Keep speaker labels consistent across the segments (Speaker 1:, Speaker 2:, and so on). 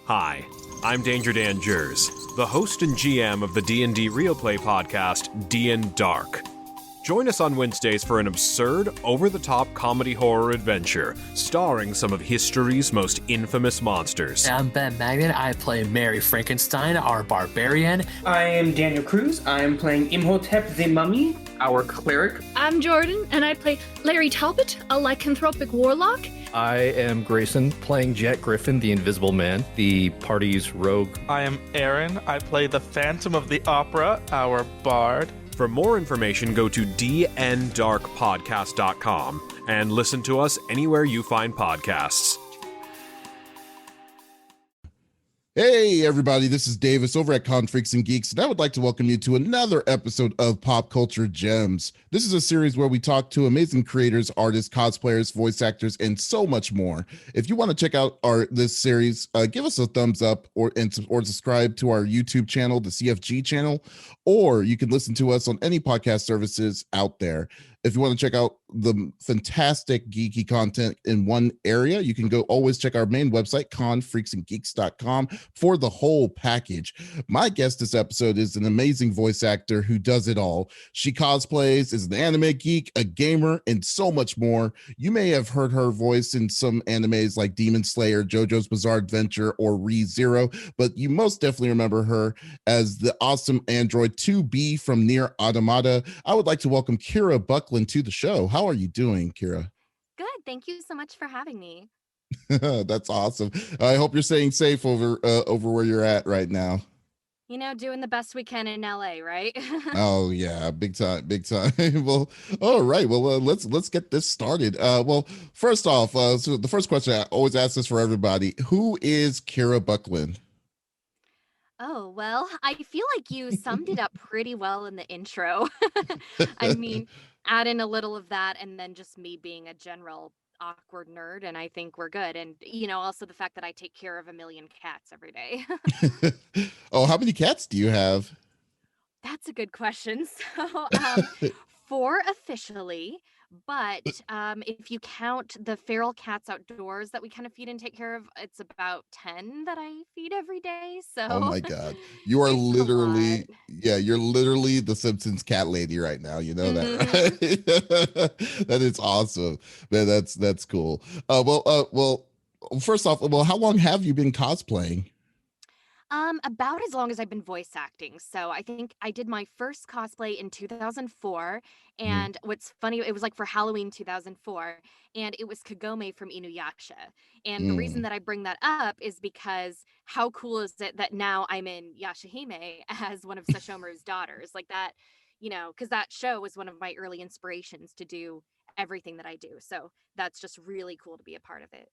Speaker 1: Hi, I'm Danger Dan Jers, the host and GM of the D&D Real Play podcast, D & Dark. Join us on Wednesdays for an absurd, over-the-top comedy horror adventure, starring some of history's most infamous monsters.
Speaker 2: I'm Ben Magnet. I play Mary Frankenstein, our barbarian.
Speaker 3: I am Daniel Cruz. I am playing Imhotep the Mummy, our cleric.
Speaker 4: I'm Jordan, and I play Larry Talbot, a lycanthropic warlock.
Speaker 5: I am Grayson, playing Jet Griffin, the Invisible Man, the party's rogue.
Speaker 6: I am Aaron. I play the Phantom of the Opera, our bard.
Speaker 1: For more information, go to dndarkpodcast.com and listen to us anywhere you find podcasts.
Speaker 7: Hey everybody, this is Davis over at Freaks and Geeks, and I would like to welcome you to another episode of Pop Culture Gems. This is a series where we talk to amazing creators, artists, cosplayers, voice actors, and so much more. If you want to check out this series, give us a thumbs up or subscribe to our YouTube channel, the CFG channel, or you can listen to us on any podcast services out there. If you want to check out the fantastic geeky content in one area, you can always check our main website, confreaksandgeeks.com, for the whole package. My guest this episode is an amazing voice actor who does it all. She cosplays, is an anime geek, a gamer, and so much more. You may have heard her voice in some animes like Demon Slayer, JoJo's Bizarre Adventure, or Re:Zero, but you most definitely remember her as the awesome android 2B from Nier Automata. I would like to welcome Kira Buckland to the show. How are you doing, Kira?
Speaker 8: Good. Thank you so much for having me.
Speaker 7: That's awesome. I hope you're staying safe over where you're at right now.
Speaker 8: You know, doing the best we can in LA, right?
Speaker 7: Oh yeah, big time. Well, all right. Well, let's get this started. Well, first off, so the first question I always ask this for everybody: who is Kira Buckland?
Speaker 8: Oh, well, I feel like you summed it up pretty well in the intro. I mean, add in a little of that and then just me being a general awkward nerd, and I think we're good. And, you know, also the fact that I take care of 1 million cats every day.
Speaker 7: Oh, how many cats do you have?
Speaker 8: That's a good question. So, 4 officially. But if you count the feral cats outdoors that we kind of feed and take care of, it's about 10 that I feed every day. So
Speaker 7: oh my God, you are literally, you're literally the Simpsons cat lady right now. You know that, right? That is awesome, man. That's cool. Well, first off, how long have you been cosplaying?
Speaker 8: About as long as I've been voice acting. So I think I did my first cosplay in 2004. And what's funny, it was like for Halloween 2004, and it was Kagome from Inuyasha. And the reason that I bring that up is because how cool is it that now I'm in Yashahime as one of Sashomaru's daughters? Like that, you know, because that show was one of my early inspirations to do everything that I do. So that's just really cool to be a part of it.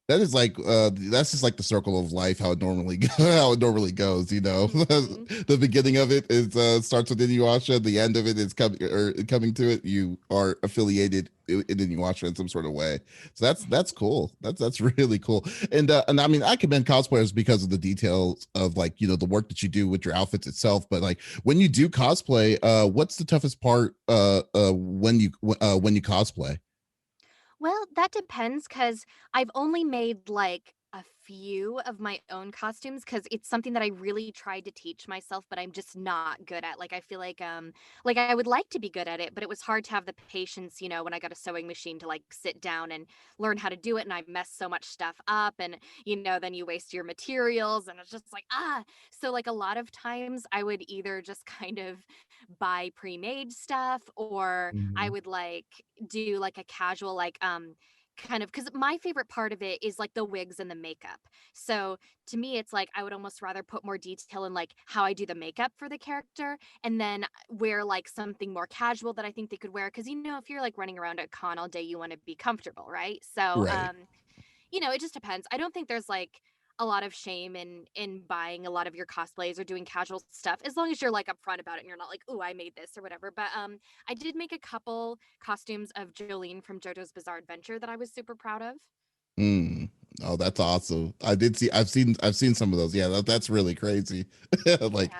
Speaker 7: That is like that's just like the circle of life, how it normally goes, you know. The beginning of it is starts with Inuyasha, the end of it is coming to it, you are affiliated in Inuyasha in some sort of way. So that's cool. That's really cool. And I mean, I commend cosplayers because of the details of, like, you know, the work that you do with your outfits itself, but like when you do cosplay, what's the toughest part when you cosplay?
Speaker 8: Well, that depends because I've only made like a few of my own costumes because it's something that I really tried to teach myself, but I'm just not good at. Like I feel like I would like to be good at it, but it was hard to have the patience, you know, when I got a sewing machine to like sit down and learn how to do it, and I messed so much stuff up, and you know, then you waste your materials, and it's just like so like a lot of times I would either just kind of buy pre-made stuff, or I would like do like a casual like kind of, because my favorite part of it is like the wigs and the makeup. So to me it's like I would almost rather put more detail in like how I do the makeup for the character, and then wear like something more casual that I think they could wear, because you know, if you're like running around at con all day, you want to be comfortable, right? So
Speaker 7: Right.
Speaker 8: you know, it just depends. I don't think there's like a lot of shame in buying a lot of your cosplays or doing casual stuff, as long as you're like upfront about it and you're not like, oh, I made this or whatever. But I did make a couple costumes of Jolene from JoJo's Bizarre Adventure that I was super proud of.
Speaker 7: Oh, that's awesome. I've seen some of those. Yeah, that's really crazy. Like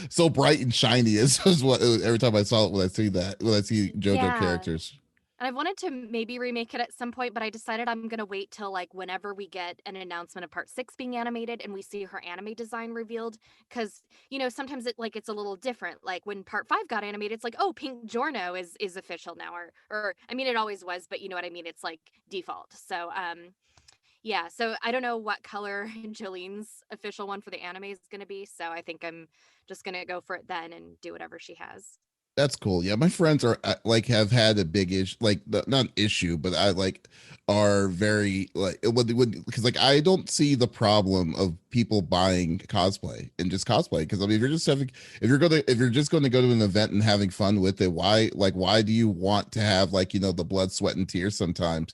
Speaker 7: so bright and shiny is what every time I saw it, when I see JoJo characters.
Speaker 8: And I wanted to maybe remake it at some point, but I decided I'm gonna wait till like whenever we get an announcement of part 6 being animated and we see her anime design revealed. Cause sometimes it's a little different. Like when part 5 got animated, it's like, oh, Pink Giorno is official now. Or I mean it always was, but you know what I mean? It's like default. So yeah, so I don't know what color Jolene's official one for the anime is gonna be. So I think I'm just gonna go for it then and do whatever she has.
Speaker 7: That's cool. Yeah, my friends are like have had a big issue, like not an issue, but I like are very like would because like I don't see the problem of people buying cosplay and just cosplay because I mean if you're just going to go to an event and having fun with it, why do you want to have like the blood, sweat, and tears sometimes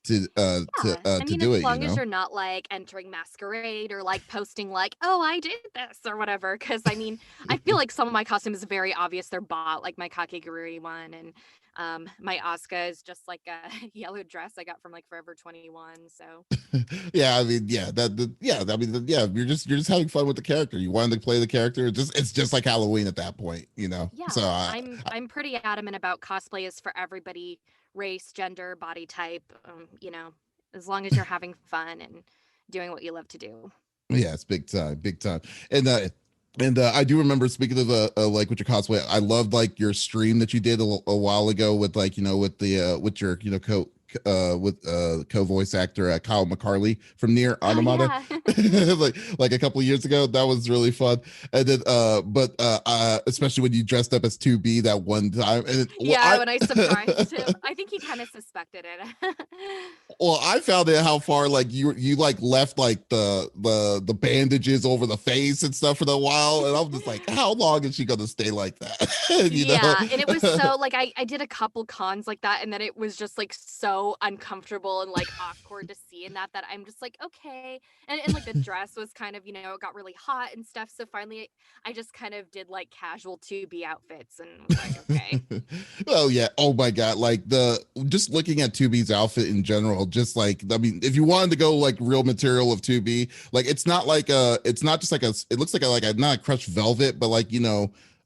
Speaker 8: Yeah. I
Speaker 7: to
Speaker 8: mean,
Speaker 7: do
Speaker 8: as
Speaker 7: it,
Speaker 8: long as you're not like entering masquerade or like posting like, oh, I did this or whatever. Cause I mean, I feel like some of my costumes is very obvious they're bought, like my Kakegurui one and my Asuka is just like a yellow dress I got from like Forever 21. So
Speaker 7: Yeah, I mean, yeah, yeah, I mean, yeah, you're just having fun with the character. You wanted to play the character. It's just like Halloween at that point. So
Speaker 8: yeah, I'm pretty adamant about cosplay is for everybody, race, gender, body type, as long as you're having fun and doing what you love to do.
Speaker 7: yeah, it's big time, big time. And I do remember speaking of like with your cosplay, I loved like your stream that you did a while ago with like with the with your co voice actor Kyle McCarley from Nier
Speaker 8: Oh
Speaker 7: Automata,
Speaker 8: yeah.
Speaker 7: like a couple of years ago. That was really fun. And then especially when you dressed up as 2B that one time. And
Speaker 8: Yeah, when I surprised him. I think he kind of suspected it.
Speaker 7: I found out how far like you like left like the bandages over the face and stuff for a while, and I'm just like, how long is she gonna stay like that?
Speaker 8: Yeah, and it was so like I did a couple cons like that, and then it was just like so uncomfortable and like awkward to see in that I'm just like, okay. And like the dress was kind of, it got really hot and stuff. So finally I just kind of did like casual 2B outfits and was like, okay.
Speaker 7: Oh yeah. Oh my god. Like the just looking at 2B's outfit in general, just like I mean, if you wanted to go like real material of 2B, like it's not just like it looks like a not a crushed velvet, but like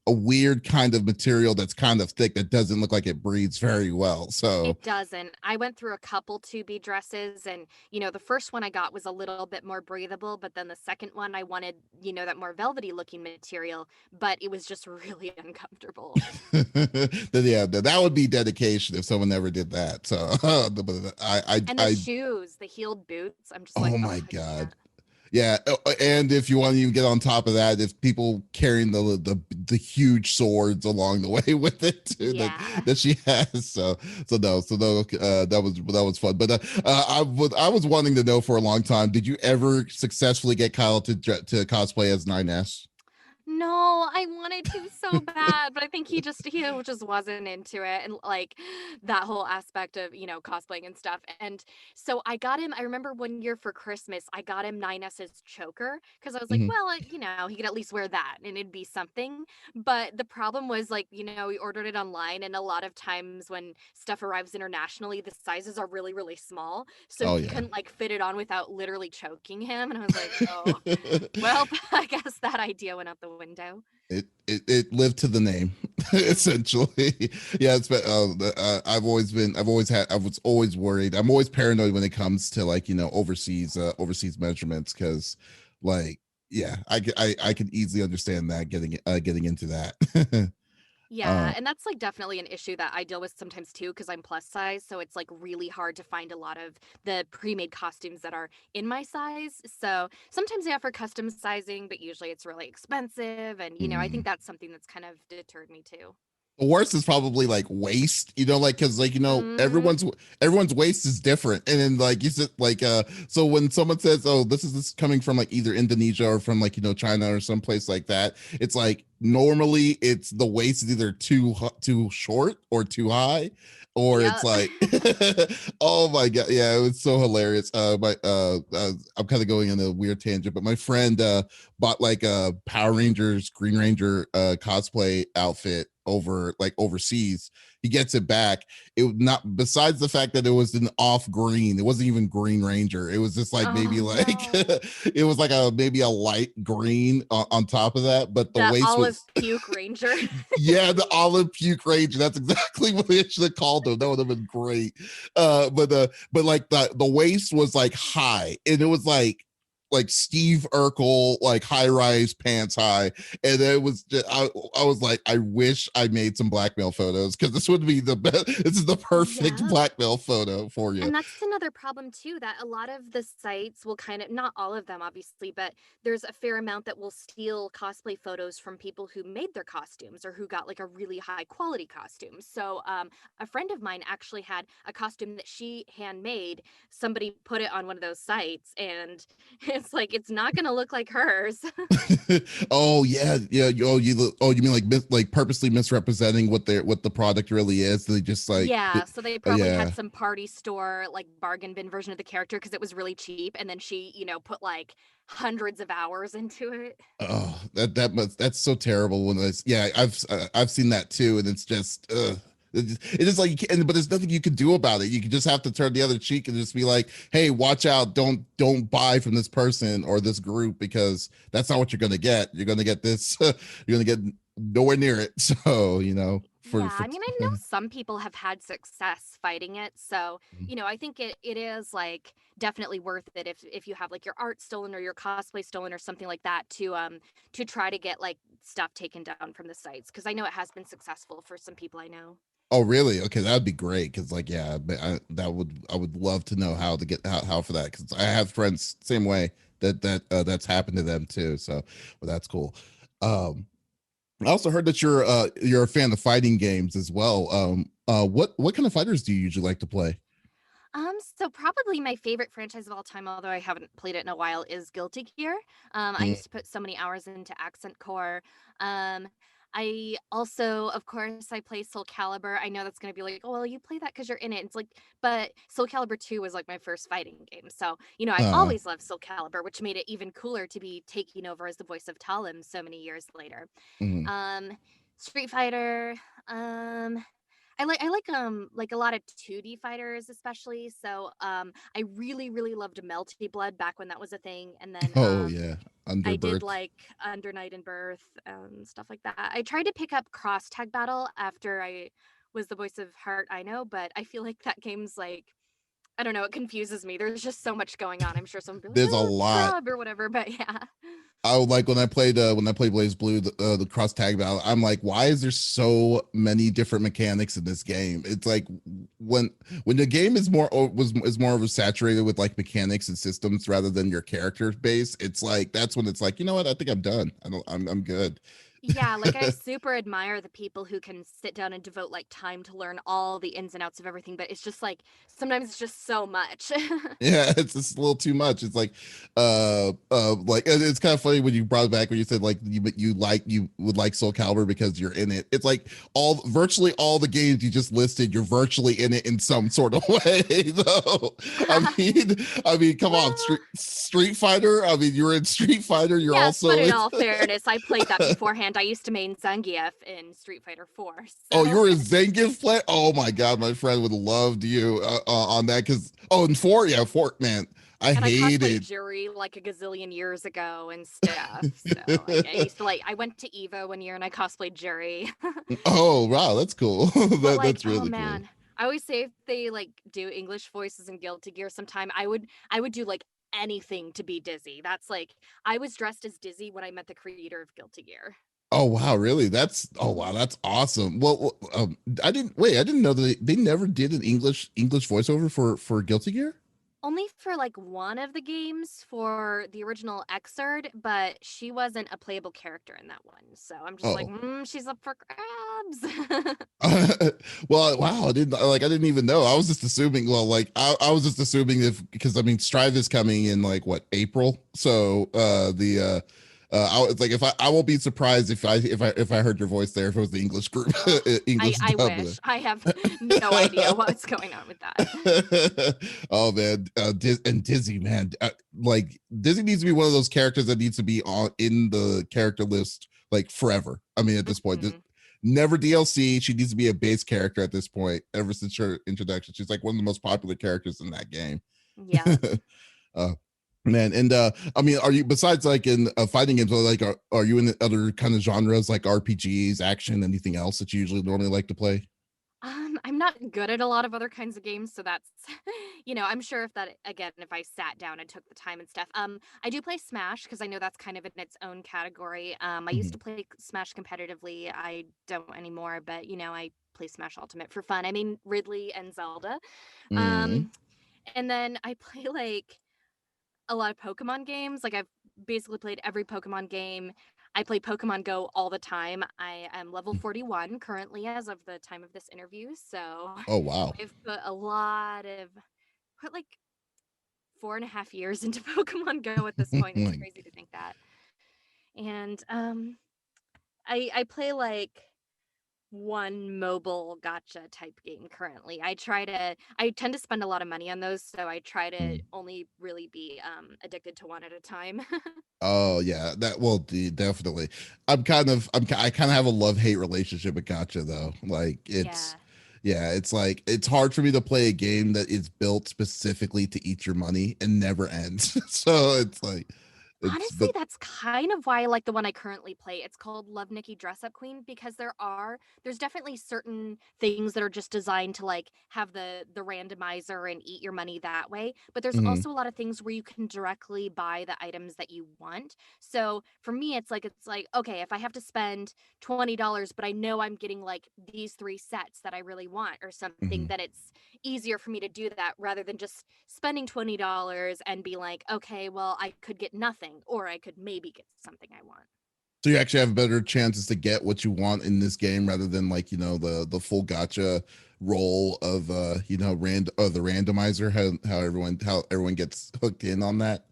Speaker 7: a weird kind of material that's kind of thick that doesn't look like it breathes very well. So
Speaker 8: It doesn't. I went through a couple 2B dresses and, the first one I got was a little bit more breathable, but then the second one I wanted, that more velvety looking material, but it was just really uncomfortable.
Speaker 7: then yeah, that would be dedication if someone ever did that. So
Speaker 8: And the shoes, the heeled boots, I'm just like,
Speaker 7: oh
Speaker 8: oh,
Speaker 7: my
Speaker 8: I
Speaker 7: god.
Speaker 8: can't.
Speaker 7: Yeah, and if you want to even get on top of that, if people carrying the huge swords along the way with it too,
Speaker 8: Yeah.
Speaker 7: that she has, that was fun. But I was wanting to know for a long time. Did you ever successfully get Kyle to cosplay as 9S?
Speaker 8: No, I wanted to so bad, but I think he just wasn't into it and like that whole aspect of, cosplaying and stuff. And so I got him, I remember one year for Christmas, I got him 9S's choker because I was like,
Speaker 7: Mhm.
Speaker 8: well, he could at least wear that and it'd be something. But the problem was like, we ordered it online and a lot of times when stuff arrives internationally, the sizes are really, really small. So
Speaker 7: Oh
Speaker 8: he
Speaker 7: yeah.
Speaker 8: couldn't like fit it on without literally choking him. And I was like, oh. Well, I guess that idea went out the window.
Speaker 7: It lived to the name essentially. Yeah, it's been I was always worried. I'm always paranoid when it comes to like overseas measurements because like yeah, I could easily understand that getting into that.
Speaker 8: Yeah,
Speaker 7: uh
Speaker 8: and that's like definitely an issue that I deal with sometimes too because I'm plus size, so it's like really hard to find a lot of the pre-made costumes that are in my size. So sometimes they offer custom sizing, but usually it's really expensive and I think
Speaker 7: mm.
Speaker 8: that's something that's kind of deterred me too.
Speaker 7: The worst is probably like waist, like because like
Speaker 8: Mhm.
Speaker 7: everyone's waist is different, and then like you said like so when someone says, oh, this coming from like either Indonesia or from like China or someplace like that, it's like normally it's the waist is either too short or too high, or it's
Speaker 8: Yep.
Speaker 7: like oh my god, yeah, it was so hilarious. I'm kind of going on a weird tangent, but my friend bought like a Power Rangers Green Ranger cosplay outfit over like overseas he gets it back. It was not, besides the fact that it was an off green, it wasn't even Green Ranger. It was just like maybe like
Speaker 8: no.
Speaker 7: it was like maybe a light green on top of that, but the
Speaker 8: The
Speaker 7: waist
Speaker 8: olive
Speaker 7: was
Speaker 8: puke ranger.
Speaker 7: yeah, the olive puke ranger. That's exactly what they should have called them. That would have been great. But like the waist was like high, and it was like Steve Urkel, like high rise pants high. And it was just, I was like, I wish I made some blackmail photos, because this would be the best. This is the perfect
Speaker 8: Yep.
Speaker 7: blackmail photo for you.
Speaker 8: And that's another problem too, that a lot of the sites will kind of, not all of them obviously, but there's a fair amount that will steal cosplay photos from people who made their costumes or who got like a really high quality costume. So a friend of mine actually had a costume that she handmade. Somebody put it on one of those sites, and it's like, it's not going to look like hers.
Speaker 7: Oh yeah, yeah. You mean like purposely misrepresenting what the product really is? They just like
Speaker 8: Yeah, so they probably
Speaker 7: yeah.
Speaker 8: had some party store like bargain bin version of the character because it was really cheap, and then she, put like hundreds of hours into it.
Speaker 7: Oh, that's so terrible when it's yeah. I've seen that too, and it's just it's just like you can't, but there's nothing you can do about it. You can just have to turn the other cheek and just be like, hey, watch out, don't buy from this person or this group, because that's not what you're gonna get. You're gonna get this. You're gonna get nowhere near it. So
Speaker 8: Yeah, I mean, I know some people have had success fighting it, so
Speaker 7: Mhm.
Speaker 8: I think it is like definitely worth it if you have like your art stolen or your cosplay stolen or something like that to try to get like stuff taken down from the sites, because I know it has been successful for some people I know.
Speaker 7: Oh, really? Okay, that'd be great. Because like, yeah, but I would love to know how to get how for that, because I have friends same way that's happened to them too. So, well, that's cool. Um, I also heard that you're a fan of fighting games as well. What kind of fighters do you usually like to play?
Speaker 8: So probably my favorite franchise of all time, although I haven't played it in a while, is Guilty Gear. I
Speaker 7: Mm.
Speaker 8: used to put so many hours into Accent Core. Um, I also, of course, I play Soul Calibur. I know that's going to be like, oh, well, you play that because you're in it. It's like, but Soul Calibur 2 was like my first fighting game. So, I've
Speaker 7: Uh,
Speaker 8: always loved Soul Calibur, which made it even cooler to be taking over as the voice of Talim so many years later.
Speaker 7: mhm.
Speaker 8: Um, Street Fighter. Um, I like a lot of 2D fighters especially. So I really really loved Melty Blood back when that was a thing, and then
Speaker 7: Oh yeah,
Speaker 8: I did
Speaker 7: Underbirth.
Speaker 8: like Under Night and Birth stuff like that. I tried to pick up Cross Tag Battle after I was the voice of Heart I Know, but I feel like that game's like, I don't know, it confuses me. There's just so much going on. I'm sure someone would be like,
Speaker 7: There's a
Speaker 8: oh,
Speaker 7: lot.
Speaker 8: scrub or whatever, but yeah.
Speaker 7: I would like when I played Blaze Blue, the cross tag battle. I'm like, why is there so many different mechanics in this game? It's like when the game is more oversaturated with like mechanics and systems rather than your character base. It's like that's when it's like, you know what? I think I'm done. I'm good.
Speaker 8: Yeah, like I super admire the people who can sit down and devote like time to learn all the ins and outs of everything, but it's just like sometimes it's just so much.
Speaker 7: Yeah, it's just a little too much. It's like it's kind of funny when you brought it back when you said like you would like Soul Calibur because you're in it. It's like virtually all the games you just listed, you're virtually in it in some sort of way. Though I mean, come on,
Speaker 8: Well,
Speaker 7: Street Fighter. I mean, you're in Street Fighter. You're
Speaker 8: yes,
Speaker 7: also
Speaker 8: but in
Speaker 7: in.
Speaker 8: all fairness, I played that beforehand. I used to main Zangief in Street Fighter 4.
Speaker 7: Oh,
Speaker 8: So
Speaker 7: you're a Zangief play. Oh my god, my friend would have loved you on that because in four, yeah, four, man. I
Speaker 8: and I cosplayed
Speaker 7: hated.
Speaker 8: Jury like a gazillion years ago and stuff. So like I used to like I went to Evo one year and I cosplayed Jury.
Speaker 7: Oh wow, that's cool.
Speaker 8: But like,
Speaker 7: That's
Speaker 8: oh
Speaker 7: really cool.
Speaker 8: man, I always say if they like do English voices in Guilty Gear sometime, I would do like anything to be Dizzy. That's like I was dressed as Dizzy when I met the creator of Guilty Gear.
Speaker 7: Oh wow, really? That's awesome. I didn't know that they never did an English voiceover for Guilty Gear.
Speaker 8: Only for like one of the games for the original Xrd, but she wasn't a playable character in that one. So I'm just like,
Speaker 7: Oh,
Speaker 8: she's up for grabs.
Speaker 7: well, wow, I didn't even know. I was just assuming. Well, like I was just assuming if because I mean Strive is coming in like what April, so I was like if I won't be surprised if I heard your voice there if it was the English group
Speaker 8: Ugh,
Speaker 7: English
Speaker 8: I
Speaker 7: dub.
Speaker 8: wish. I have no idea what's going on with that.
Speaker 7: Oh man, and Dizzy, man, like Dizzy needs to be one of those characters that needs to be on in the character list like forever. I mean, at this point,
Speaker 8: Mhm.
Speaker 7: never DLC. She needs to be a base character at this point. Ever since her introduction, she's like one of the most popular characters in that game.
Speaker 8: Yeah.
Speaker 7: uh, Man, and I mean, are you besides like in fighting games? Like, are you in other kind of genres like RPGs, action, anything else that you usually normally like to play?
Speaker 8: I'm not good at a lot of other kinds of games, so that's, I'm sure if that again, if I sat down and took the time and stuff. I do play Smash because I know that's kind of in its own category. I used to play Smash competitively. I don't anymore, but I play Smash Ultimate for fun. I mean Ridley and Zelda.
Speaker 7: Mm.
Speaker 8: And then I play like a lot of Pokemon games. Like I've basically played every Pokemon game. I play Pokemon Go all the time. I am level 41 currently as of the time of this interview. So
Speaker 7: Oh wow.
Speaker 8: I've put like 4.5 years into Pokemon Go at this point. It's
Speaker 7: Like,
Speaker 8: crazy to think that. And I play like one mobile gotcha type game currently. I tend to spend a lot of money on those, so I try to only really be addicted to one at a time.
Speaker 7: oh yeah, that well, definitely. I kind of have a love-hate relationship with Gotcha though. Like
Speaker 8: Yeah.
Speaker 7: it's like it's hard for me to play a game that is built specifically to eat your money and never ends. So it's like
Speaker 8: Honestly,
Speaker 7: but
Speaker 8: that's kind of why I like the one I currently play. It's called Love Nikki Dress Up Queen because there's definitely certain things that are just designed to like have the randomizer and eat your money that way. But there's
Speaker 7: mhm,
Speaker 8: also a lot of things where you can directly buy the items that you want. So for me, it's like okay, if I have to spend $20, but I know I'm getting like these three sets that I really want or something,
Speaker 7: mhm.
Speaker 8: then it's easier for me to do that rather than just spending $20 and be like, okay, well, I could get nothing or I could maybe get something I want.
Speaker 7: So you actually have better chances to get what you want in this game rather than like the full gotcha role of the randomizer, how everyone gets hooked in on that.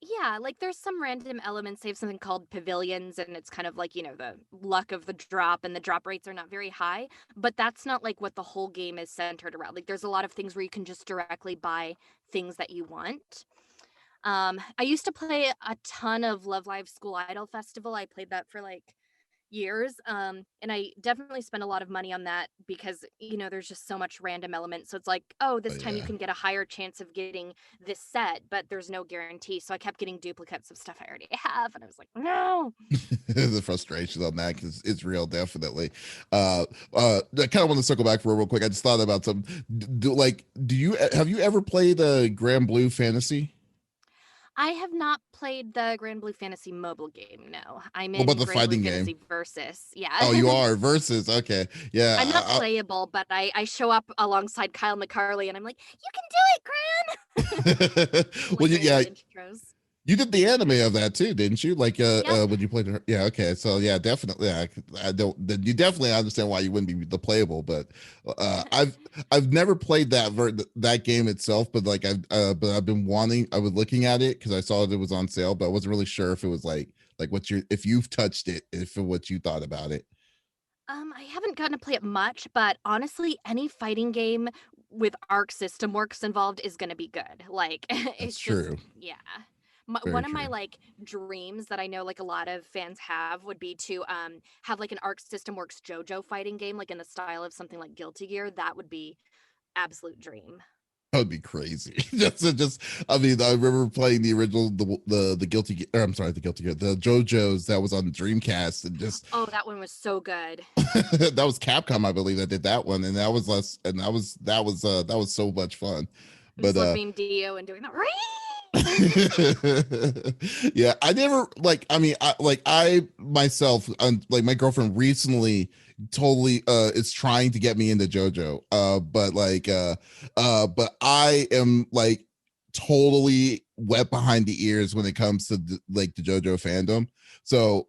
Speaker 8: Yeah, like there's some random elements. They have something called pavilions, and it's kind of like, the luck of the drop, and the drop rates are not very high. But that's not like what the whole game is centered around. Like there's a lot of things where you can just directly buy things that you want. I used to play a ton of Love Live School Idol Festival. I played that for like years. And I definitely spent a lot of money on that because, there's just so much random element. So it's like, oh,
Speaker 7: Oh
Speaker 8: this time you
Speaker 7: yeah.
Speaker 8: can get a higher chance of getting this set, but there's no guarantee. So I kept getting duplicates of stuff I already have. And I was like, no.
Speaker 7: The frustration on that because it's real, definitely. I kind of want to circle back for real quick. I just thought about some. Have you ever played Grand Blue Fantasy?
Speaker 8: I have not played the Grand Blue Fantasy mobile game. No, I'm
Speaker 7: What about
Speaker 8: in
Speaker 7: the
Speaker 8: Grand Blue
Speaker 7: fighting game?
Speaker 8: Fantasy Versus. Yeah.
Speaker 7: Oh, you are versus. Okay, yeah.
Speaker 8: I'm not playable, but I show up alongside Kyle McCarley and I'm like, you can do it, Gran.
Speaker 7: Well,
Speaker 8: Like the
Speaker 7: yeah,
Speaker 8: little intros.
Speaker 7: you did the anime of that too, didn't you? Like,
Speaker 8: Yep.
Speaker 7: when you played, yeah, okay, so yeah, definitely. Yeah, I don't. Then you definitely understand why you wouldn't be the playable, but I've never played that game itself, but like I've been wanting. I was looking at it because I saw it was on sale, but I wasn't really sure if it was like if you've touched it, if what you thought about it.
Speaker 8: I haven't gotten to play it much, but honestly, any fighting game with Arc System Works involved is going to be good. Like,
Speaker 7: That's
Speaker 8: it's just,
Speaker 7: true.
Speaker 8: yeah.
Speaker 7: Very
Speaker 8: One of my
Speaker 7: true.
Speaker 8: like dreams that I know like a lot of fans have would be to have like an Arc System Works JoJo fighting game, like in the style of something like Guilty Gear. That would be absolute dream.
Speaker 7: That would be crazy. just I mean, I remember playing the original the Guilty Gear, the JoJo's that was on Dreamcast, and just
Speaker 8: Oh, that one was so good.
Speaker 7: that was Capcom, I believe, that did that one, and that was less, and that was so much fun. But
Speaker 8: Flipping Dio and doing that.
Speaker 7: yeah, I never like. I mean, I myself, like my girlfriend recently totally is trying to get me into JoJo. But I am like totally wet behind the ears when it comes to like the JoJo fandom. So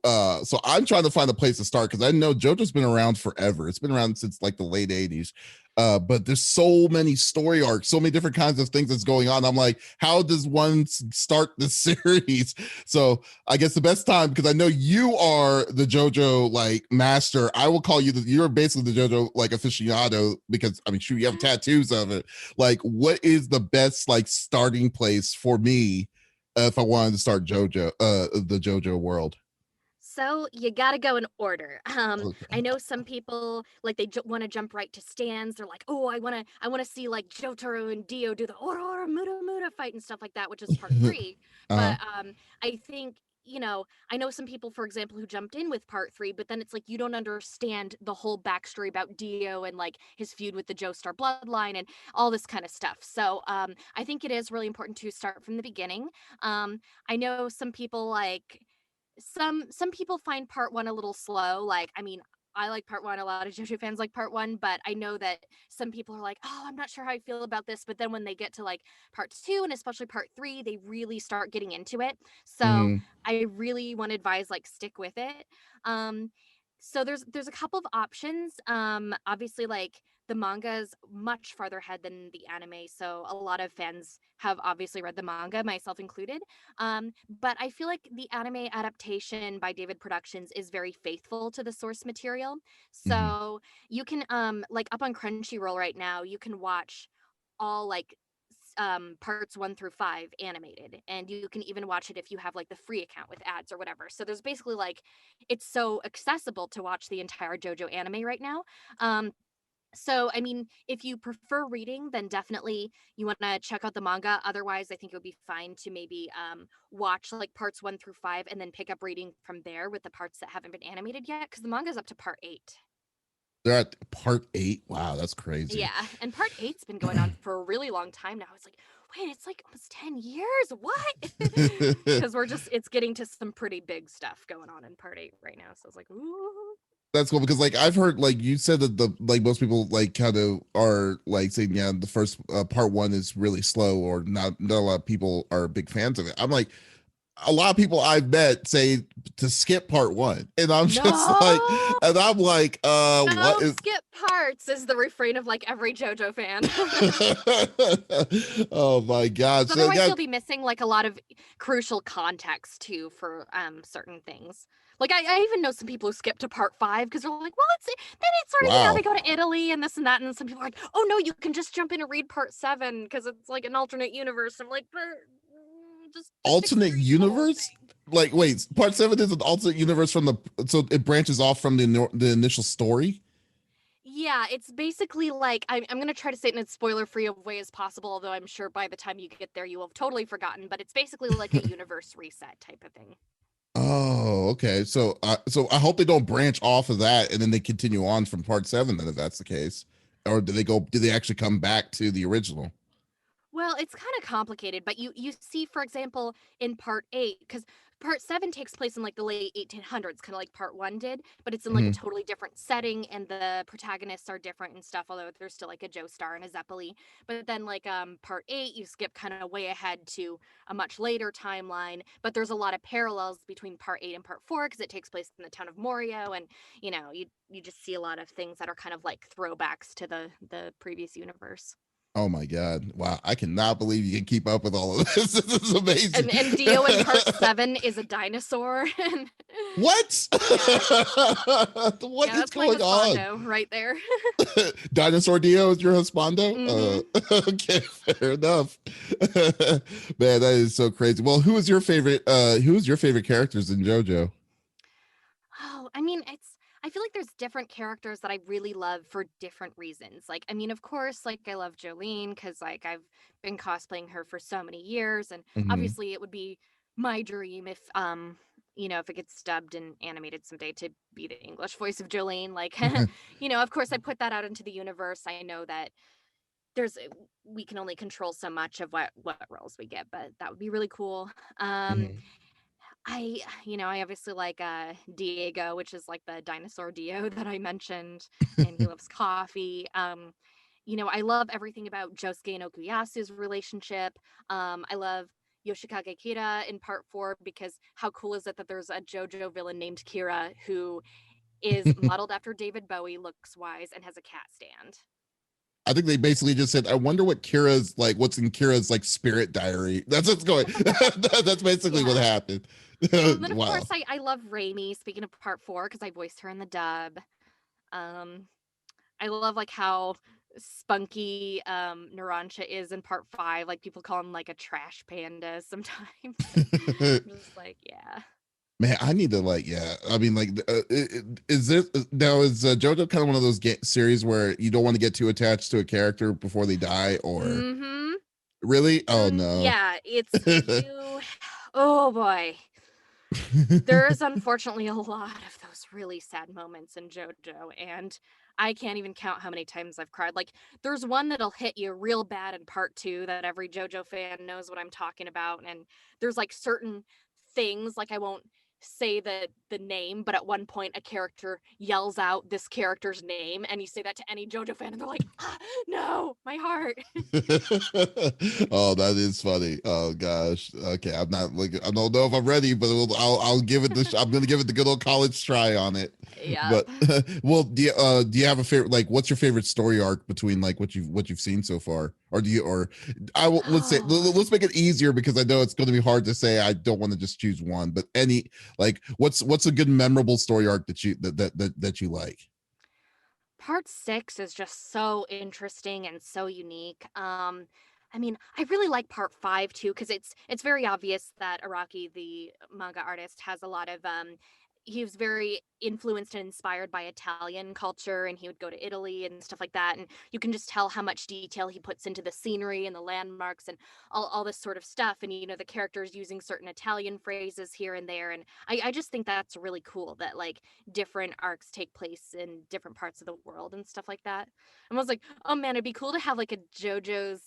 Speaker 7: I'm trying to find a place to start because I know JoJo's been around forever. It's been around since like the late 80s. But there's so many story arcs, so many different kinds of things that's going on. I'm like, how does one start the series? So I guess the best time, because I know you are the JoJo like master. I will call you you're basically the JoJo like aficionado because I mean, shoot, you have tattoos of it. Like, what is the best like starting place for me if I wanted to start JoJo, the JoJo world?
Speaker 8: So you gotta go in order.
Speaker 7: Okay.
Speaker 8: I know some people like they want to jump right to stands. They're like, oh, I wanna see like Jotaro and Dio do the Ora Muda Muda fight and stuff like that, which is part three.
Speaker 7: Uh-huh.
Speaker 8: But I think I know some people, for example, who jumped in with part three, but then it's like you don't understand the whole backstory about Dio and like his feud with the Joestar bloodline and all this kind of stuff. So I think it is really important to start from the beginning. I know some people like some people find part one a little slow. Like, I mean, I like part one. A lot of JoJo fans like part one, but I know that some people are like, oh, I'm not sure how I feel about this. But then when they get to like part two and especially part three, they really start getting into it. So
Speaker 7: Mhm.
Speaker 8: I really want to advise like stick with it. Um, so there's a couple of options. Obviously, like the manga is much farther ahead than the anime, so a lot of fans have obviously read the manga, myself included. But I feel like the anime adaptation by David Productions is very faithful to the source material.
Speaker 7: Mhm.
Speaker 8: So you can like up on Crunchyroll right now, you can watch all like parts 1 through 5 animated, and you can even watch it if you have like the free account with ads or whatever. So there's basically like it's so accessible to watch the entire JoJo anime right now. So, I mean, if you prefer reading, then definitely you want to check out the manga. Otherwise, I think it would be fine to maybe watch like parts 1 through 5 and then pick up reading from there with the parts that haven't been animated yet, because the manga's up to part 8.
Speaker 7: They're at part 8. Wow, that's crazy.
Speaker 8: Yeah, and part 8's been going on for a really long time now. It's like, wait, it's like almost 10 years. What? Because it's getting to some pretty big stuff going on in part 8 right now. So I was like, ooh.
Speaker 7: That's cool because like I've heard like you said that the like most people like kind of are like saying yeah the first part one is really slow or not a lot of people are big fans of it. I'm like a lot of people I've met say to skip part one and I'm just like
Speaker 8: No,
Speaker 7: and I'm like what
Speaker 8: don't
Speaker 7: is
Speaker 8: skip parts is the refrain of like every JoJo fan.
Speaker 7: oh my god
Speaker 8: 'Cause
Speaker 7: so
Speaker 8: otherwise
Speaker 7: yeah
Speaker 8: you'll be missing like a lot of crucial context too for certain things. Like I even know some people who skip to part 5 because they're like, well, then it's sort of they
Speaker 7: wow
Speaker 8: go to Italy and this and that, and some people are like, oh no, you can just jump in and read part 7 because it's like an alternate universe. I'm like, but just
Speaker 7: alternate
Speaker 8: experience the whole
Speaker 7: universe
Speaker 8: thing.
Speaker 7: like wait part 7 is an alternate universe from the so it branches off from the initial story.
Speaker 8: Yeah, it's basically like I'm gonna try to say it in as spoiler-free of way as possible, although I'm sure by the time you get there you will have totally forgotten. But it's basically like a universe reset type of thing.
Speaker 7: Oh, okay. So I hope they don't branch off of that and then they continue on from part 7 then if that's the case. Or do they actually come back to the original?
Speaker 8: Well, it's kind of complicated, but you see, for example, in part 8, because part 7 takes place in like the late 1800s, kind of like part 1 did, but it's in like a
Speaker 7: Mhm.
Speaker 8: totally different setting, and the protagonists are different and stuff. Although there's still like a Joestar and a Zeppeli. But then like part 8, you skip kind of way ahead to a much later timeline. But there's a lot of parallels between part 8 and part 4 because it takes place in the town of Morio, and you just see a lot of things that are kind of like throwbacks to the previous universe.
Speaker 7: Oh my God. Wow. I cannot believe you can keep up with all of this. This is amazing.
Speaker 8: And Dio in part 7 is a dinosaur. And
Speaker 7: What?
Speaker 8: yeah,
Speaker 7: What
Speaker 8: yeah,
Speaker 7: is
Speaker 8: that's my
Speaker 7: going on?
Speaker 8: husbando right there.
Speaker 7: Dinosaur Dio is your husbando?
Speaker 8: Hmm.
Speaker 7: Okay, fair enough. Man, that is so crazy. Well, who is your favorite characters in JoJo?
Speaker 8: Oh, I mean, I feel like there's different characters that I really love for different reasons. Like, I mean, of course, like I love Jolene because like I've been cosplaying her for so many years, and
Speaker 7: Mhm.
Speaker 8: obviously it would be my dream if if it gets dubbed and animated someday to be the English voice of Jolene. Like, of course I put that out into the universe. I know that there's we can only control so much of what roles we get, but that would be really cool. Um
Speaker 7: Mhm.
Speaker 8: I obviously like Diego, which is like the dinosaur Dio that I mentioned, and he loves coffee. I love everything about Josuke and Okuyasu's relationship. I love Yoshikage Kira in part 4 because how cool is it that there's a JoJo villain named Kira who is modeled after David Bowie, looks wise, and has a cat stand.
Speaker 7: I think they basically just said, I wonder what Kira's like, what's in Kira's like spirit diary. That's what's going. That's basically what
Speaker 8: Yeah.
Speaker 7: happened.
Speaker 8: Well, then of course
Speaker 7: Wow.
Speaker 8: I love Raimi. Speaking of part 4, because I voiced her in the dub. Um, I love like how spunky Narancia is in part 5. Like people call him like a trash panda sometimes. I'm just like, yeah.
Speaker 7: Man, I need to like, yeah. I mean, like, is this now is JoJo kind of one of those series where you don't want to get too attached to a character before they die, or
Speaker 8: Mm-hmm.
Speaker 7: really? Oh no.
Speaker 8: Yeah, it's you. Oh boy. There's unfortunately a lot of those really sad moments in JoJo, and I can't even count how many times I've cried. Like, there's one that'll hit you real bad in part two that every JoJo fan knows what I'm talking about, and there's like certain things, like I won't say the name, but at one point a character yells out this character's name, and you say that to any JoJo fan, and they're like, ah, no, my heart.
Speaker 7: Oh, that is funny. Oh gosh. Okay, I'm not like I don't know if I'm ready, but I'll give it the I'm gonna give it the good old college try on it.
Speaker 8: Yeah.
Speaker 7: But well, do you have a favorite, like what's your favorite story arc between like what you've seen so far, or do you or I will let's say
Speaker 8: Oh.
Speaker 7: let's make it easier because I know it's going to be hard to say. I don't want to just choose one, but any like what's a good memorable story arc that you like?
Speaker 8: Part 6 is just so interesting and so unique. I mean, I really like part 5 too because it's very obvious that Araki, the manga artist, has a lot of he was very influenced and inspired by Italian culture, and he would go to Italy and stuff like that, and you can just tell how much detail he puts into the scenery and the landmarks and all this sort of stuff, and the characters using certain Italian phrases here and there, and I just think that's really cool that like different arcs take place in different parts of the world and stuff like that. And I was like, oh man, it'd be cool to have like a JoJo's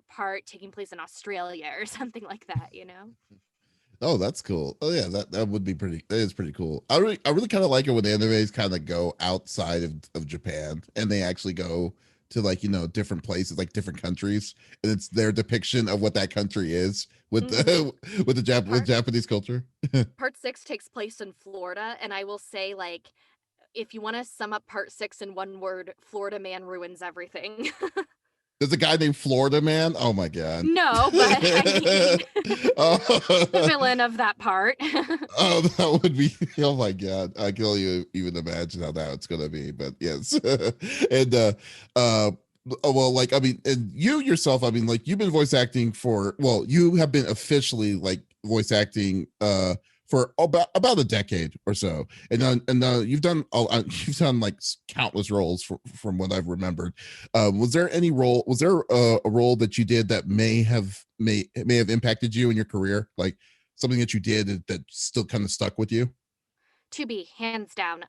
Speaker 8: part taking place in Australia or something like that.
Speaker 7: Oh, that's cool. Oh yeah, that would be pretty. That is pretty cool. I really kind of like it when animes kind of go outside of Japan and they actually go to like different places, like different countries, and it's their depiction of what that country is with
Speaker 8: Mhm.
Speaker 7: the with
Speaker 8: Part
Speaker 7: Japanese culture.
Speaker 8: part 6 takes place in Florida, and I will say like if you want to sum up part 6 in one word, Florida man ruins everything.
Speaker 7: There's a guy named Florida Man. Oh my god.
Speaker 8: No, but I mean the
Speaker 7: Oh,
Speaker 8: villain of that part.
Speaker 7: oh, that would be. Oh my god, I can only even imagine how that's gonna be. But yes, and well, like I mean, and you yourself, I mean, like you've been voice acting for. Well, you have been officially like voice acting for about a decade or so, and you've done you've done like countless roles from what I've remembered. Was there any role? Was there a role that you did that may have impacted you in your career, like? Something that you did that still kind of stuck with you?
Speaker 8: To be hands down.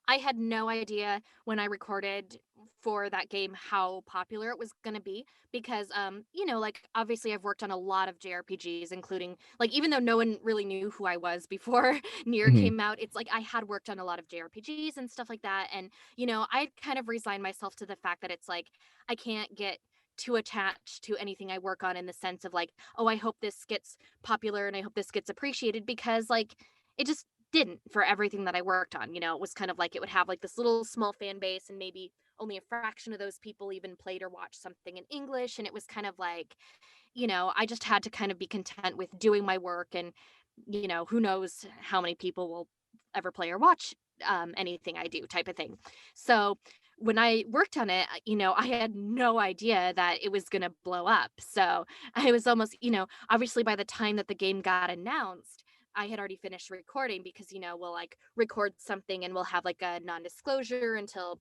Speaker 8: I had no idea when I recorded for that game how popular it was going to be because like obviously I've worked on a lot of JRPGs, including like even though no one really knew who I was before Nier
Speaker 7: Mhm.
Speaker 8: came out, it's like I had worked on a lot of JRPGs and stuff like that, and I kind of resigned myself to the fact that it's like I can't get too attached to anything I work on in the sense of like, oh, I hope this gets popular and I hope this gets appreciated because like it just didn't for everything that I worked on. It was kind of like it would have like this little small fan base, and maybe only a fraction of those people even played or watched something in English. And it was kind of like, I just had to kind of be content with doing my work. And, who knows how many people will ever play or watch anything I do, type of thing. So when I worked on it, I had no idea that it was going to blow up. So I was almost, obviously by the time that the game got announced, I had already finished recording because, we'll like record something and we'll have like a non disclosure until,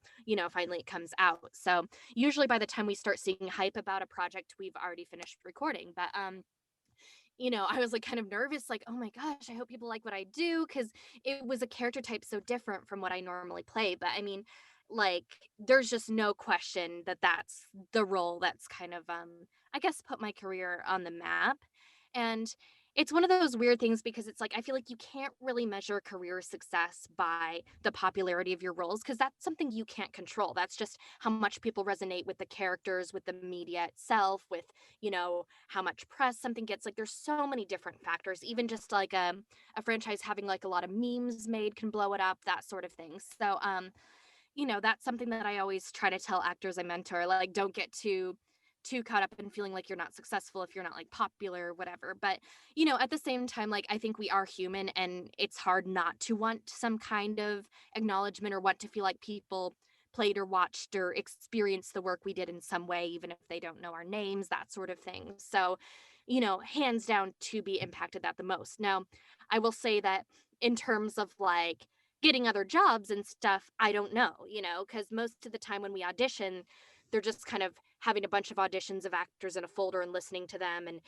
Speaker 8: finally it comes out. So usually by the time we start seeing hype about a project, we've already finished recording. But, I was like kind of nervous, like, oh my gosh, I hope people like what I do because it was a character type so different from what I normally play. But I mean, like, there's just no question that that's the role that's kind of, I guess, put my career on the map. And it's one of those weird things because it's like I feel like you can't really measure career success by the popularity of your roles because that's something you can't control. That's just how much people resonate with the characters, with the media itself, with, how much press something gets. Like there's so many different factors. Even just like a franchise having like a lot of memes made can blow it up, that sort of thing. So that's something that I always try to tell actors I mentor, like don't get too caught up in feeling like you're not successful if you're not like popular or whatever. But at the same time, like I think we are human and it's hard not to want some kind of acknowledgement or want to feel like people played or watched or experienced the work we did in some way, even if they don't know our names, that sort of thing. So hands down to be impacted that the most. Now I will say that in terms of like getting other jobs and stuff, I don't know, because most of the time when we audition, they're just kind of having a bunch of auditions of actors in a folder and listening to them. And,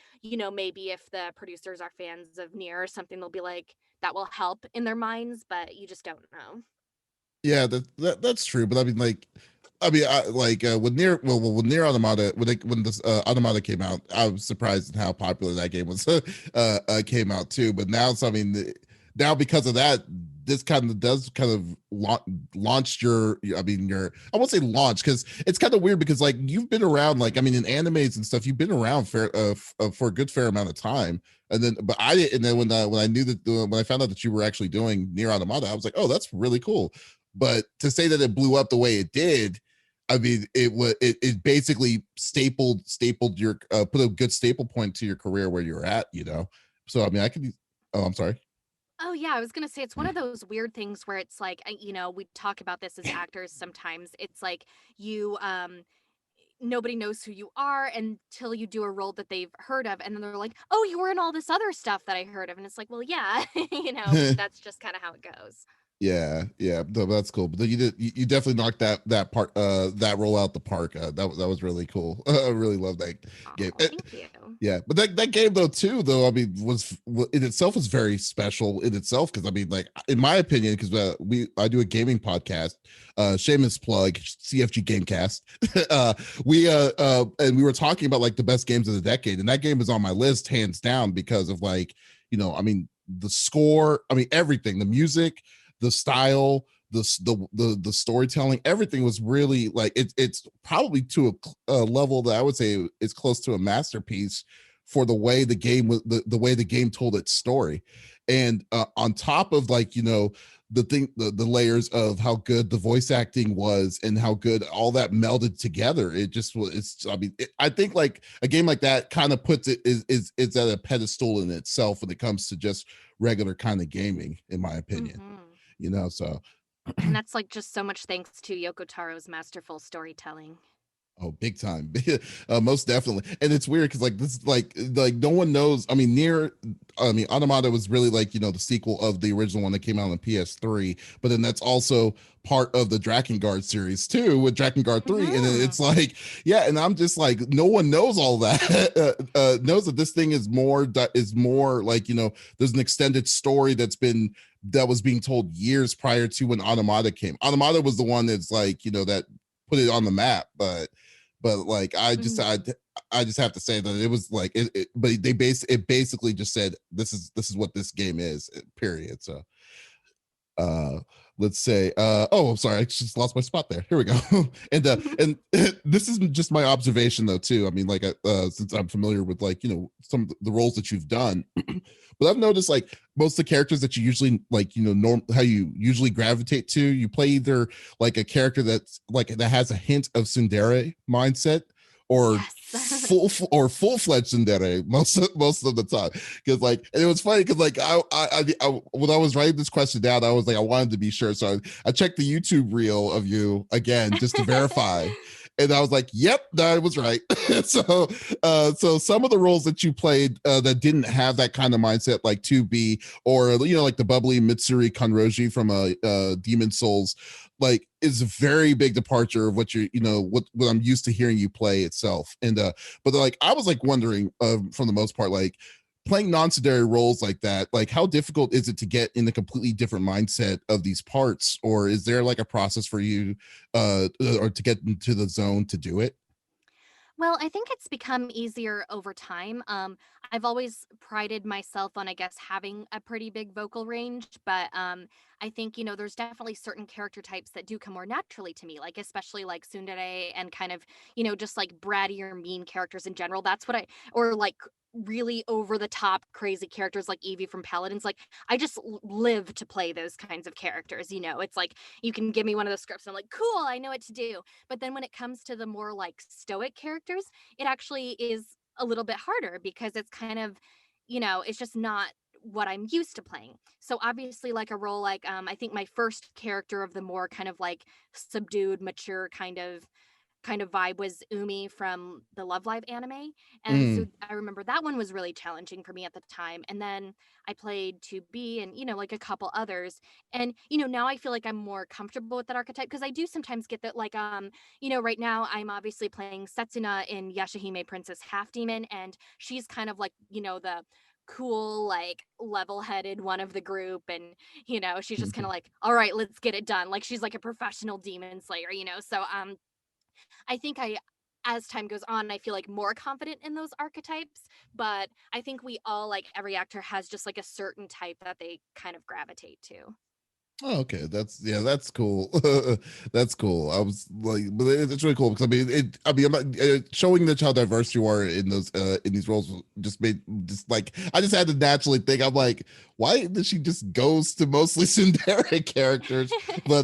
Speaker 8: maybe if the producers are fans of Nier or something, they'll be like, that will help in their minds, but you just don't know.
Speaker 7: Yeah, that's true. But I mean, like, when when Nier Automata when this Automata came out, I was surprised at how popular that game was. Came out too. But now, so I mean, now because of that, this kind of does kind of launch your I won't say launch because it's kind of weird because like you've been around like I mean in animes and stuff you've been around for a good fair amount of time. And then, but I didn't. And then when I knew that when I found out that you were actually doing Nier Automata, I was like, oh, that's really cool. But to say that it blew up the way it did, I mean, it basically stapled your put a good staple point to your career where you're at, So I mean, I could. Oh, I'm sorry.
Speaker 8: Oh yeah, I was gonna say it's one of those weird things where it's like, we talk about this as actors sometimes. It's like you nobody knows who you are until you do a role that they've heard of, and then they're like, "Oh, you were in all this other stuff that I heard of," and it's like, well, yeah, that's just kind of how it goes.
Speaker 7: Yeah, no, that's cool. But you definitely knocked that role out the park. That was really cool. I really love that game.
Speaker 8: Oh, thank you.
Speaker 7: Yeah, but that game though, I mean, was in itself was very special in itself because I mean, like in my opinion, because I do a gaming podcast, shameless plug, CFG Gamecast. And we were talking about like the best games of the decade, and that game is on my list hands down because of like I mean the score, I mean everything, the music, the style, the storytelling, everything was really like it's probably to a level that I would say is close to a masterpiece for the way the game was the way the game told its story. And on top of like the layers of how good the voice acting was and how good all that melded together, it just was I mean I think like a game like that kind of puts it is at a pedestal in itself when it comes to just regular kind of gaming, in my opinion. So
Speaker 8: And that's like just so much thanks to Yoko Taro's masterful storytelling.
Speaker 7: oh, big time. Most definitely. And it's weird because like this like no one knows. I mean, Automata was really like, the sequel of the original one that came out on PS3, but then that's also part of the Drakengard series too, with Drakengard 3. And then it's like, yeah, and I'm just like, no one knows all that. Knows that this thing is more like, there's an extended story that was being told years prior to when Automata came. Automata was the one that's like, that put it on the map, but like I just have to say that it was like but it basically just said this is what this game is, period. So let's say oh, I'm sorry, I just lost my spot there. Here we go. And this isn't just my observation though too. I mean, like since I'm familiar with like some of the roles that you've done, but I've noticed like most of the characters that you usually like how you usually gravitate to, you play either like a character that's like that has a hint of tsundere mindset or
Speaker 8: Yes.
Speaker 7: full-fledged tsundere most of the time. Because like, and it was funny because like I when I was writing this question down, I was like I wanted to be sure, so I checked the YouTube reel of you again just to verify. And I was like, yep, that was right. So some of the roles that you played that didn't have that kind of mindset, like 2B or like the bubbly Mitsuri Kanroji from Demon Souls, like is a very big departure of what you're what I'm used to hearing you play itself. And but like I was like wondering from the most part, like playing non-sedentary roles like that, like how difficult is it to get in a completely different mindset of these parts, or is there like a process for you or to get into the zone to do it?
Speaker 8: Well, I think it's become easier over time. I've always prided myself on, I guess, having a pretty big vocal range, but I think, there's definitely certain character types that do come more naturally to me, like especially like tsundere and kind of, just like bratty or mean characters in general. That's what or like really over the top crazy characters like Evie from Paladins. Like I just live to play those kinds of characters. It's like you can give me one of those scripts and I'm like, cool, I know what to do. But then when it comes to the more like stoic characters, it actually is a little bit harder because it's kind of, it's just not what I'm used to playing. So obviously like a role like I think my first character of the more kind of like subdued, mature kind of kind of vibe was Umi from the Love Live anime. And so
Speaker 7: Mm.
Speaker 8: I remember that one was really challenging for me at the time. And then I played 2B and, like a couple others. And, now I feel like I'm more comfortable with that archetype because I do sometimes get that, like, right now I'm obviously playing Setsuna in Yashahime Princess Half Demon. And she's kind of like, the cool, like level-headed one of the group, and she's just kind of like, all right, let's get it done, like she's like a professional demon slayer. So I think as time goes on, I feel like more confident in those archetypes, but I think we all, like every actor has just like a certain type that they kind of gravitate to.
Speaker 7: Oh, okay, that's cool. That's cool. I was like, but it's really cool because I'm not, showing that how diverse you are in those in these roles just made just like I just had to naturally think. I'm like, why did she just goes to mostly Cinderella characters? But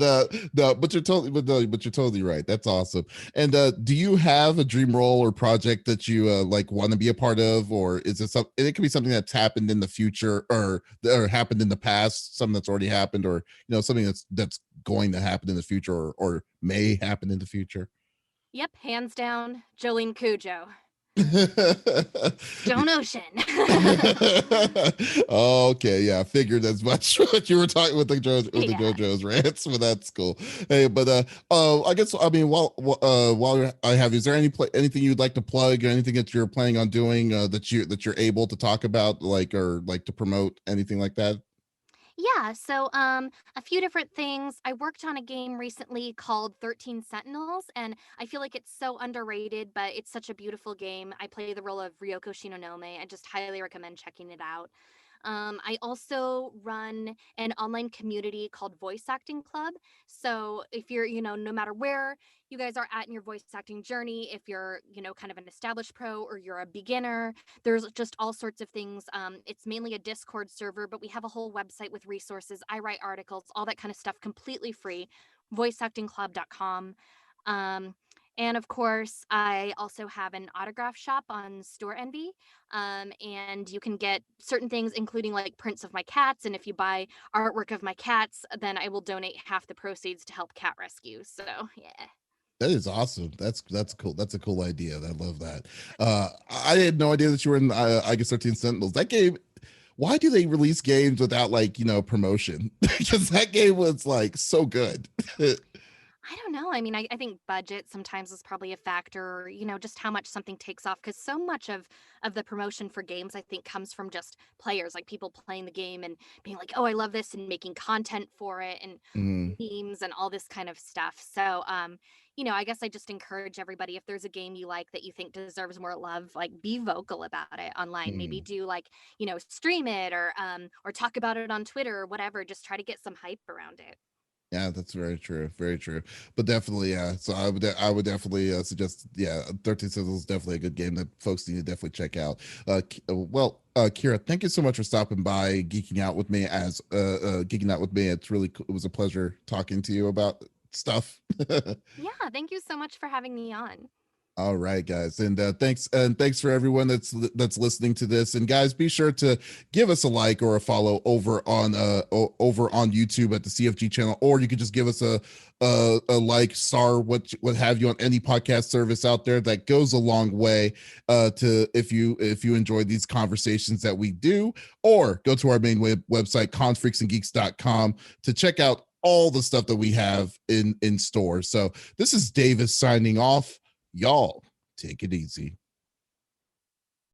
Speaker 7: no, but you're totally, but you're totally right. That's awesome. And do you have a dream role or project that you like want to be a part of, or is it something? It could be something that's happened in the future or happened in the past, something that's already happened, or something that's going to happen in the future or may happen in the future.
Speaker 8: Yep, hands down, Jolene Cujo. Stone Ocean.
Speaker 7: Okay, yeah, I figured as much what you were talking with the JoJo's rants, but that's cool. Hey, but I guess I mean while I have, is there anything you'd like to plug or anything that you're planning on doing that you're able to talk about, like, or like to promote anything like that?
Speaker 8: Yeah, so a few different things. I worked on a game recently called 13 Sentinels, and I feel like it's so underrated, but it's such a beautiful game. I play the role of Ryoko Shinonome. I just highly recommend checking it out. I also run an online community called Voice Acting Club. So if you're, no matter where you guys are at in your voice acting journey, if you're, kind of an established pro or you're a beginner, there's just all sorts of things. It's mainly a Discord server, but we have a whole website with resources. I write articles, all that kind of stuff, completely free. voiceactingclub.com. Um, and of course, I also have an autograph shop on Store Envy. And you can get certain things, including like prints of my cats. And if you buy artwork of my cats, then I will donate half the proceeds to help cat rescue. So, yeah.
Speaker 7: That is awesome. That's cool. That's a cool idea. I love that. I had no idea that you were in I guess 13 Sentinels. That game, why do they release games without, like, promotion? Because that game was like so good.
Speaker 8: I don't know. I mean, I think budget sometimes is probably a factor, or, just how much something takes off. Because so much of the promotion for games, I think, comes from just players, like people playing the game and being like, "Oh, I love this," and making content for it and
Speaker 7: Mm,
Speaker 8: memes and all this kind of stuff. So, I guess I just encourage everybody, if there's a game you like that you think deserves more love, like be vocal about it online. Maybe
Speaker 7: mm.
Speaker 8: do like, stream it or talk about it on Twitter or whatever. Just try to get some hype around it.
Speaker 7: Yeah, that's very true. Very true. But definitely, yeah. So I would definitely suggest, yeah, 13 Sentinels is definitely a good game that folks need to definitely check out. Kira, thank you so much for stopping by, geeking out with me geeking out with me. It was a pleasure talking to you about stuff.
Speaker 8: Yeah, thank you so much for having me on.
Speaker 7: All right, guys, and thanks for everyone that's listening to this. And guys, be sure to give us a like or a follow over on YouTube at the CFG channel, or you could just give us a like, star, what have you, on any podcast service out there. That goes a long way to if you enjoy these conversations that we do. Or go to our main website, consfreaksandgeeks.com, to check out all the stuff that we have in store. So this is Davis signing off. Y'all take it easy.